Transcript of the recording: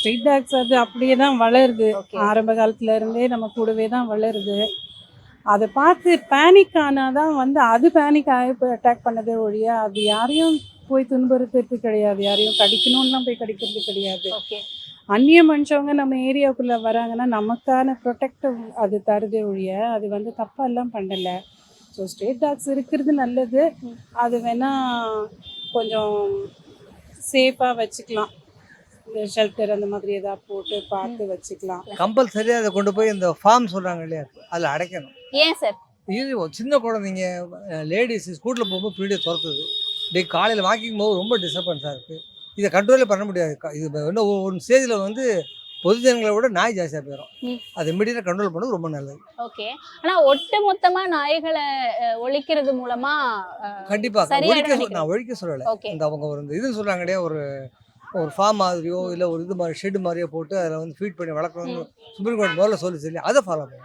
Street dogs அது அப்படியே தான் வளருது. ஓகே. ஆரம்ப காலத்துல இருந்தே நம்ம கூடவே தான் வளருது. அதை பார்த்து பேனிக் ஆனாதான் வந்து அது பேனிக் ஆகி போய் அட்டாக் பண்ணதே ஒழிய அது யாரையும் போய் துன்புறுத்துறது கிடையாது. யாரையும் கடிக்கணும்லாம் போய் கடிக்கிறது கிடையாது. ஓகே. அந்நிய மனுஷவங்க நம்ம ஏரியாவுக்குள்ள வராங்கன்னா நமக்கான ப்ரொடெக்டிவ் அது தருதே ஒழிய அது வந்து தப்பெல்லாம் பண்ணல. ஸோ ஸ்ட்ரீட் டாக்ஸ் இருக்கிறது நல்லது. ம். அது வேணா கொஞ்சம் சேஃபாக வச்சுக்கலாம். இந்த ஷெல்டர் அந்த மாதிரி ஏதாவது போட்டு பார்த்து வச்சுக்கலாம். கம்பல்சரியாக அதை கொண்டு போய் இந்த ஃபார்ம் சொல்கிறாங்க இல்லையா, அதில் அடைக்கணும். ஏன் சார்? இது ஒரு சின்ன குழந்தைங்க லேடிஸ் ஸ்கூட்டில் போகும்போது பின்னாடியே துரத்துது. டே காலையில் வாக்கிங் போது ரொம்ப டிஸ்டர்பன்ஸாக இருக்குது. இதை கண்ட்ரோலே பண்ண முடியாது. இது இன்னும் ஒரு ஸ்டேஜில் வந்து பொதுஜனங்களை விட நாய் ஜாஸ்தியாக போயிடும். ம். அதை இமீடியட்டாக கண்ட்ரோல் பண்ணது ரொம்ப நல்லது. ஓகே. ஆனா ஒட்டு மொத்தமா நாய்களை ஒழிக்கிறது மூலமா கண்டிப்பாக சரியாயிடும் நான் நினைக்கிறேன். ஒழிக்க சொல்லலை. ஓகே. இந்த அவங்க ஒரு இந்த இது சொல்கிறாங்க இல்லையா, ஒரு ஃபார்ம் மாதிரியோ இல்லை ஒரு இது மாதிரி ஷெட் மாதிரியோ போட்டு அதில் வந்து ஃபீட் பண்ணி வளர்க்கணும்னு சுப்ரீம் கோர்ட் முதல்ல சொல்லிச்சு இல்லையா, அதை ஃபாலோ பண்ணும்.